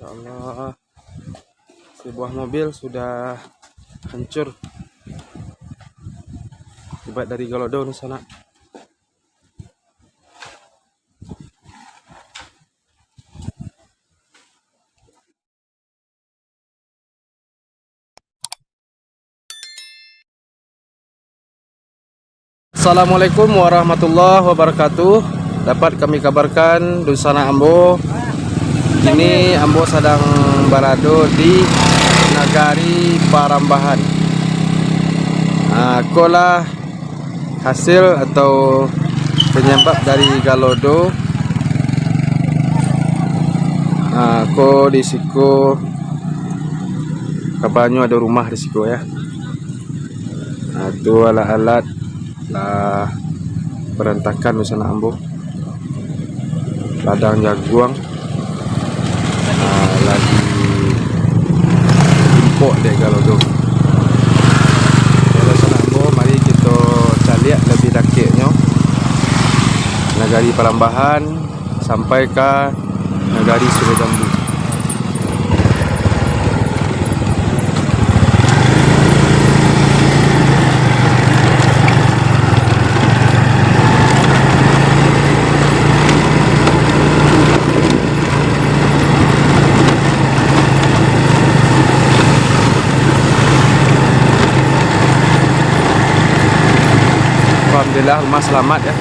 Ya Allah, sebuah mobil sudah hancur akibat dari Galodo di sana. Assalamualaikum warahmatullahi wabarakatuh. Dapat kami kabarkan di sana Ambo. Ini Ambo sedang berada di Nagari Parambahan. Itulah hasil atau penyebab dari Galodo. Aku di siku kabarnya ada rumah di siku ya. Itu alat-alat lah berantakan di sana Ambo. Ladang jaguang lagi import dek Galodo. Kalau sana Ambo, mari kita lihat lebih dakiknya Nagari Parambahan sampai ke Nagari Sungai Jambu. Alhamdulillah rumah selamat ya.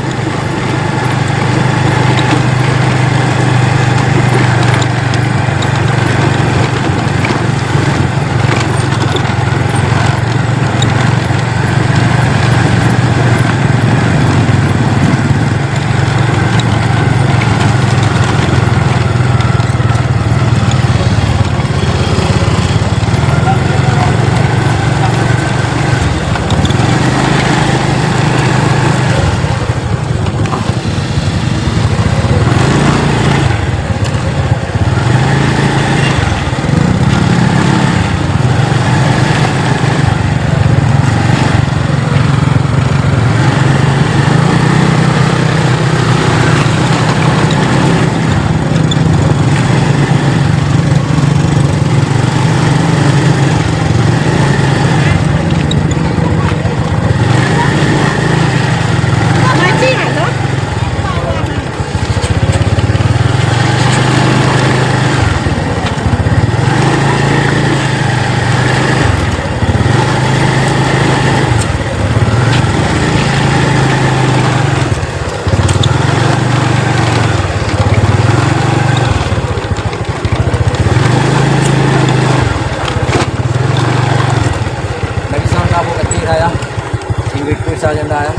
Misalnya dah,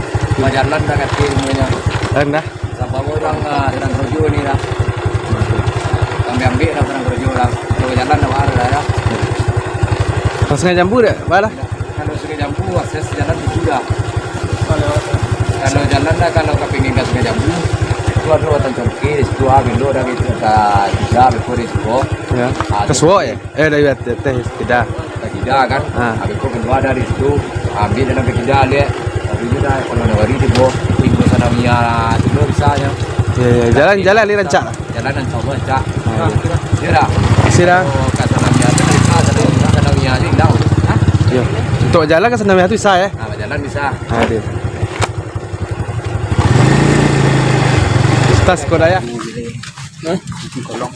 jalan dah kecil semuanya. Dah. Sampai orang sedang kerja ni dah. Kami ambil dah sedang kerja dah. Kalau jalan dah baru dah ya. Kalau Sungai Jambu dah, balah. Kalau Sungai Jambu akses jalan itu dah. Kalau jalan dah kalau kepingin ke Sungai Jambu, keluar dulu Watan Congki, di situ Abindo dah gitu ke Tidak, Beko di situ. Ya. Kesuo ya? Dari teh tidak. Tidak kan? Habis itu kedua dari situ ambil dalam Tidak lihat. Tapi dah kalau Nagari di bawah pintu sana punya itu bisanya. Jalan ni rancak. Jalan dan coba cak. Ya dah. Sirang. Kata namanya tu dari sana namanya ni dah. Ya. Untuk jalan ke sana itu bisa ya? Jalan bisa. Ada. Tas koda ya? Kolong.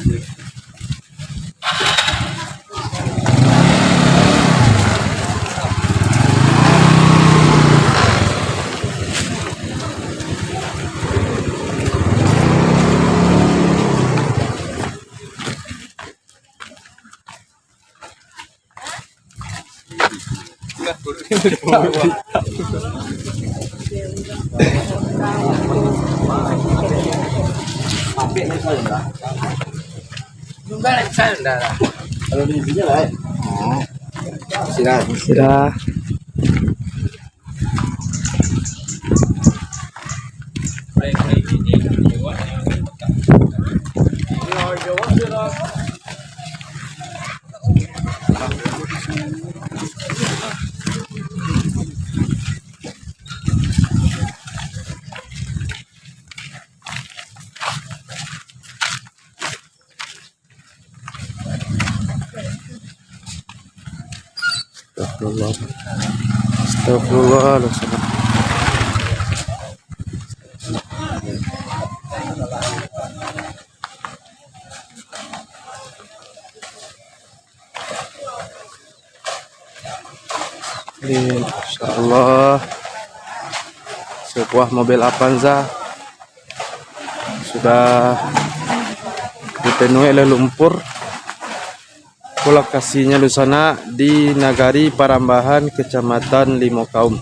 Kalau di sini lah. Sudah. Astagfirullah. Astagfirullah. Ini insyaallah sebuah mobil Avanza sudah dipenuhi oleh lumpur. Lokasinya di sana di Nagari Parambahan, Kecamatan Limokaum.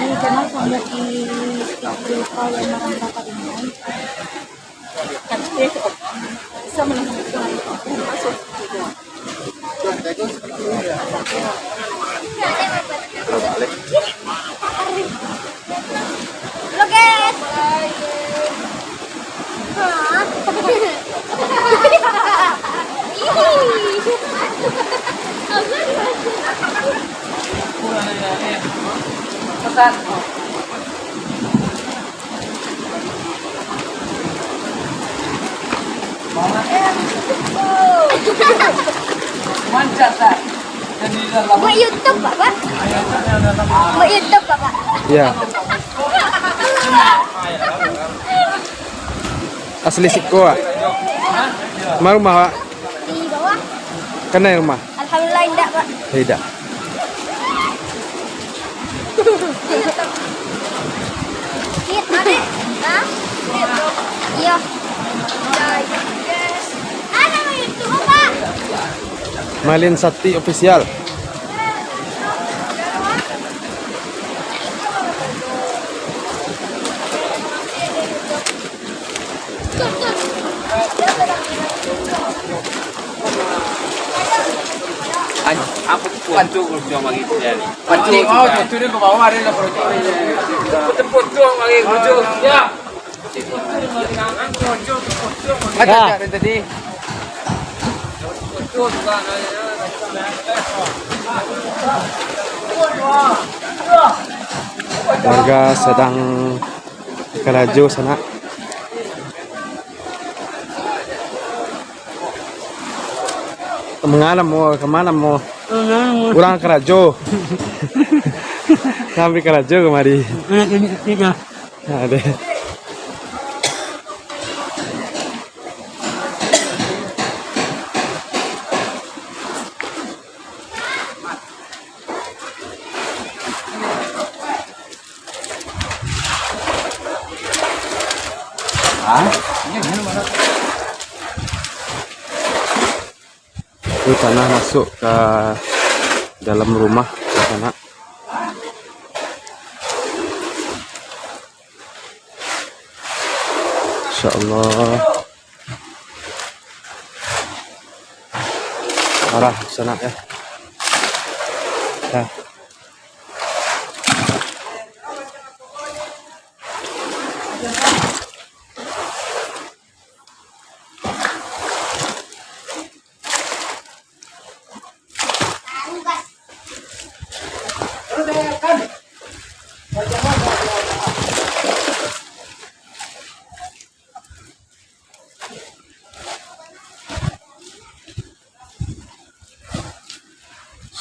Ini channel sama di kalau orang dapat ini. Sama masuk juga. Halo guys. Pesan. Mancat tak? Buat YouTube Bapak? Buat YouTube Bapak? Ya. Asli Siko. Mana rumah, Pak? Di bawah. Kena rumah? Alhamdulillah enggak Pak. Tidak. Lihat Adek. Hah? Iya. Yes. Ada mau YouTube Pak? Malin Sakti Official. Aku pancung kalau lagi jadi. Pancing mau jatuh ke bawah ada lah perut. Potong lagi ujung. Ya. Ada cari tadi. Warga sedang kerajo sana. Mengalam mau kemana mau? Pulang kerajo. Sampai kerajo kemari. Ada. Ah, ini mana mana? Itu tanah masuk ke dalam rumah ke sana. Insya Allah. Arah ke sana ya. Ya.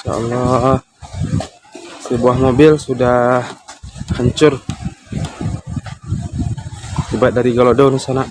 Insya Allah sebuah mobil sudah hancur akibat dari Galodo di sana.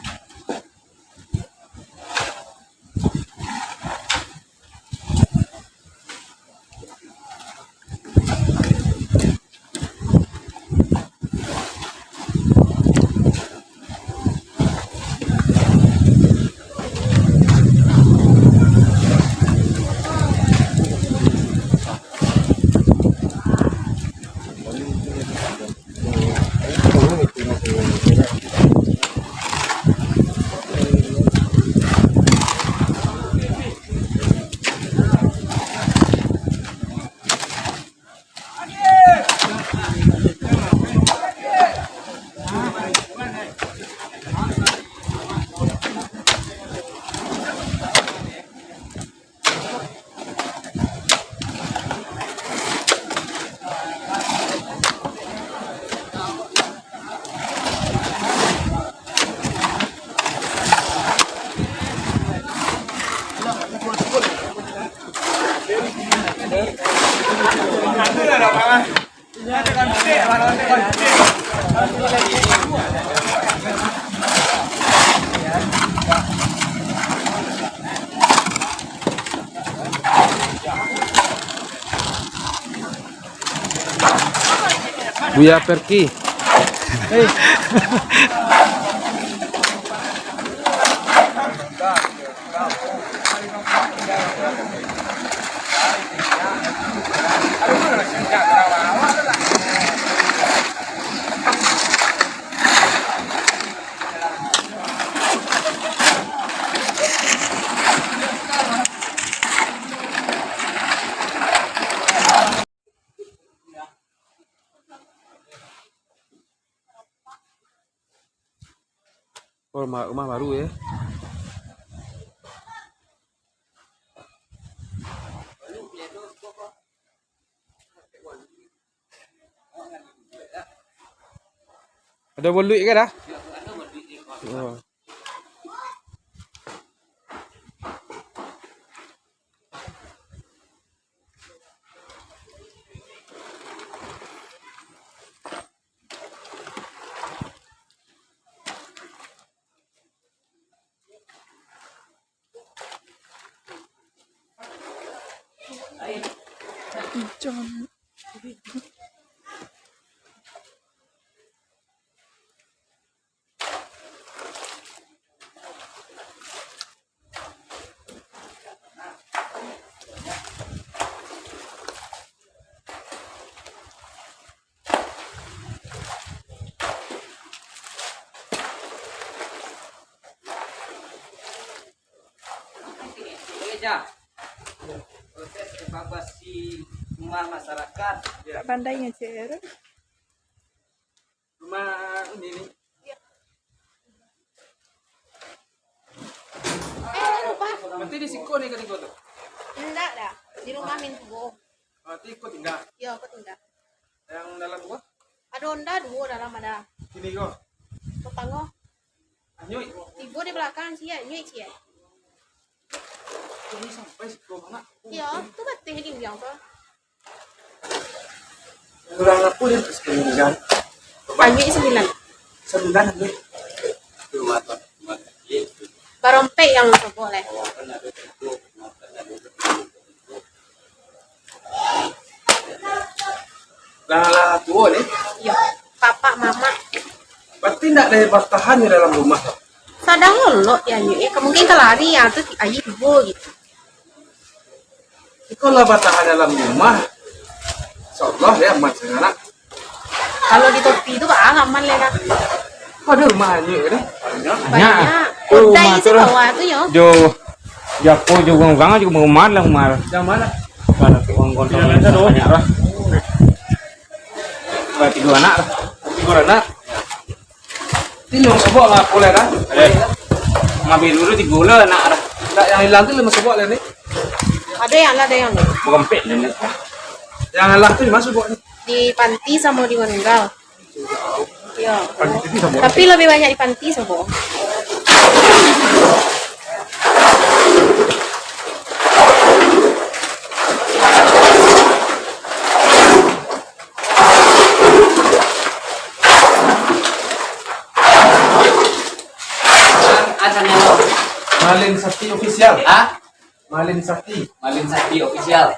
Buya pergi. Oh, rumah baru ya. Ada boluit ke dah? Oh. John. Proses evakuasi rumah masyarakat. Tak pandainya cer. Rumah ini nih. Lupa. Nanti di siko nih kan tuh. Enggak dah. Di rumah min tuh. Nanti ikut tinggal. Ya, aku tinggal. Yang dalam gua Ada onda dua dalam ada. sini kok. Pepango. Anyoi. Ibu di belakang sih ya, nyui sih ya. Ini sampai siko mana? Ya, tu betul yang bilang tu. Kurang aku dia sekalian. Anyui 9. 9 nih. Rumah tuh. Barompe yang boleh. Lah tua nih. Ya, papa, mama. Berarti tidak ada bertahan di dalam rumah. kadang lolok ya ya mungkin kelari ya tuh ayi ibu gitu. Kalau bertahan dalam rumah, insyaallah ya aman anak. Kalau di topi itu aman lah kan. Ada rumah aja kan? Banyak. Oh, Udah rumah isi tu lah. bawah tuh yo. Jo Japo juga banget juga mau lah umar. Yang mana? Karena uang kontong banyak lah. Berarti 2 anak lah. 3 anak. Tinong sebok lah boleh kan? Mabil dulu 3 bulan anak lah. Enggak yang hilang tuh 5 sebok lah nih. Ada yang lah, ada yang lah. Berempet lah. Yang hilang tuh di mana sebok nih? Di panti sama di Manunggal. Iya. Pagi itu sebok. Tapi lebih banyak di panti sama. Malin Sakti official. Ah, Malin Sakti. Malin Sakti official.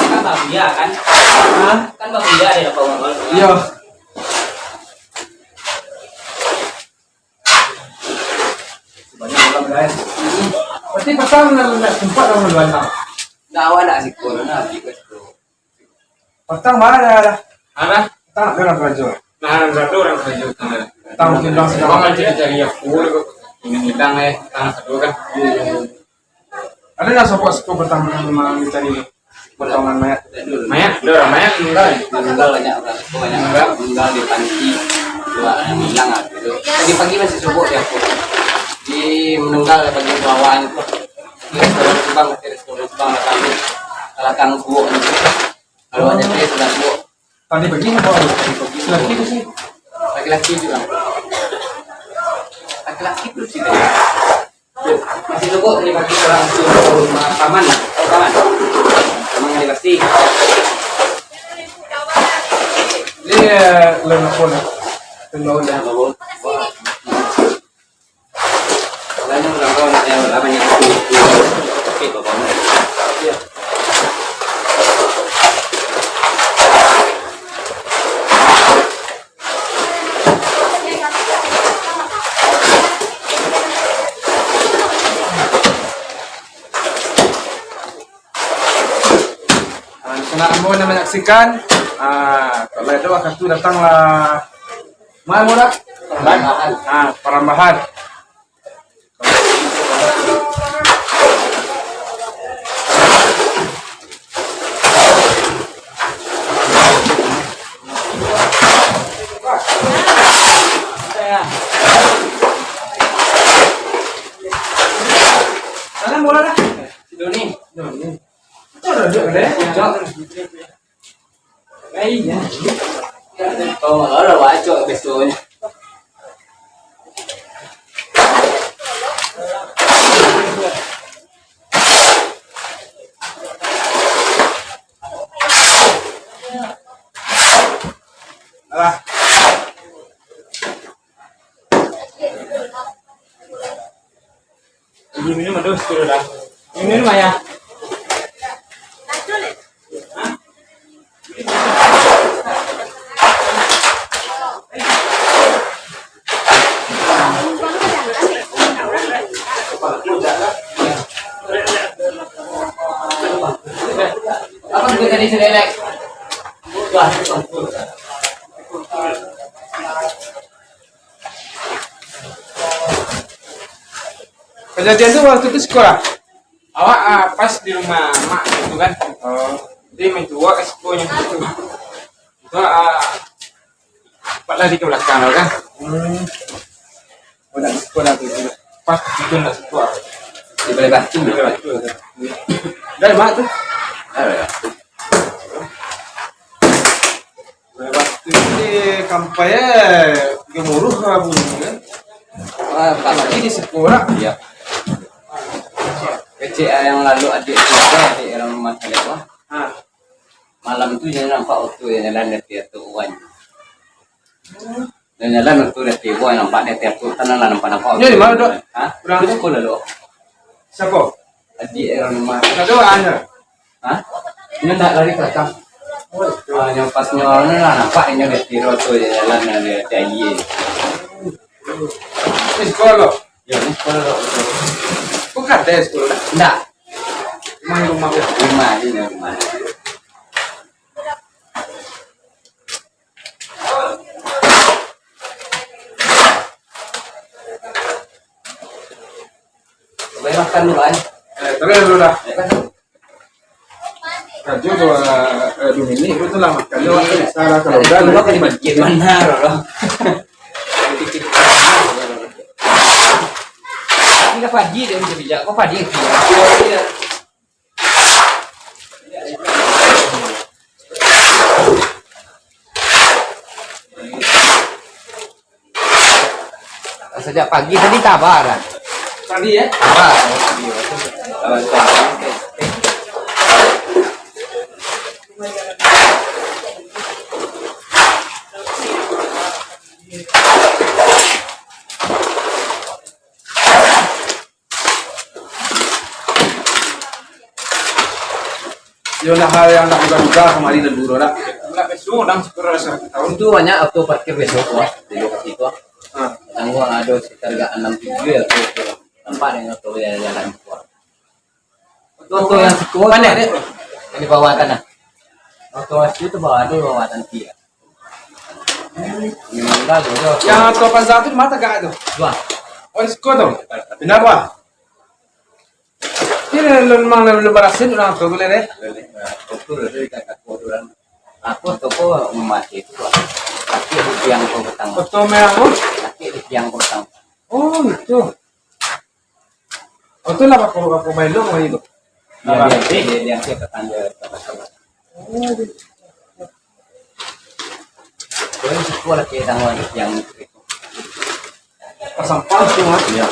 Kan Bang Bia kan? Hah? Kan Bang Bia ada Pak Bang. Iya. Banyak orang lain. Berarti pasang nak tempat orang luar nak. Nah, awak nak sih corona di situ. Pasang mana ada? Ada? Tak ada belajar. Nah, satu orang saja utama. Tahu timbang sedang. Jangan cari ya full kok. Ini hilang tanah satu kan. Ada nggak sobat sekolah pertama yang mencari potongan mayat? Mayat, ada orang mayat meninggal. Meninggal banyak orang, banyak orang meninggal di panti. Dua yang hilang lah gitu. Pagi-pagi masih subuh ya. Di meninggal bagian bawah itu. Restoran Jepang kami kalahkan gua kalau ada dia sudah gua Tadi pagi apa? Laki itu sih. laki-laki juga laki-laki terus sih masih tunggu ini bagi orang rumah paman lah paman yang pasti Ini lemah pun. Tengok dah. Soalnya orang kau nak yang banyak oke bapakmu Kena ambon yang menyaksikan. Kalau itu akan tu datanglah. Mana murah? Perambahan. Sana murah dah. Doni Itu ada juga deh. iya kalau ada wajah besoknya Alah. Ini minum aduh sudah dah. Ini minum ayah. apa juga tadi selelek wah Kejadian itu waktu itu sekolah. Awak pas di rumah mak gitu kan. Dia main tua ke sekolahnya gitu. Itu lari ke belakang kan. Udah sekolah tu. Pas itu nak sekolah. di balik batu Dari mana tu? Lewat tu di kampai gemuruh rabu kan. wah pas Ini di sekolah. iya kecil yang lalu adik yang rumah saya wah malam itu dia nampak waktu yang jalan dari tu uan dan jalan waktu dari uan nampak dari tu tanah lah nampak Dia di mana, Dok? Hah? Berang tu? Sekolah lo Siapa? Adik orang rumah. Kedua aja. Hah? Ini enggak lari ke belakang. Yang pas nyolong lah nampak ini udah tiro tuh jalan ada cayi. Ini sekolah. Ya ini sekolah loh. Bukan deh sekolah. Enggak. Main rumah. Rumah ini rumah. Boleh makan dulu kan? Terus dulu dah. Ya kan? Kaju tuh dulu ini itu lama kali salah kalau Kalau udah kan dibagiin mana loh. Ini kan pagi dia bisa bijak. Kok pagi yang kira? Sejak pagi tadi kabaran. tadi ya. Kabar. Yun na hal yang nak duga kemarin dan dulu nak. Enggak besok dan sekolah tahun. Itu banyak auto parkir besok wah di lokasi itu. Ah, Tanggung ada sekitar 6-7 ya tuh. Nampak dengan auto yang jalan keluar. Auto yang sekolah mana deh? Ini bawah tanah. Auto asli itu bawah ada bawah tanah dia. Ini enggak loh. yang topan satu di mata gak tuh. Dua. Oh, sekolah tuh. Kenapa? Ini memang lebih berasin orang tuh boleh deh. Betul dari kakak kodoran. Aku toko mati itu. Kaki di tiang kau petang. Foto merah tuh. Kaki di tiang kau petang. Oh, itu. Oh, itu lah aku main lo mau itu. Dia ke tanda sahabat. Kalau sekolah kita tanggung yang itu. Pasang pas tuh mas. Iya.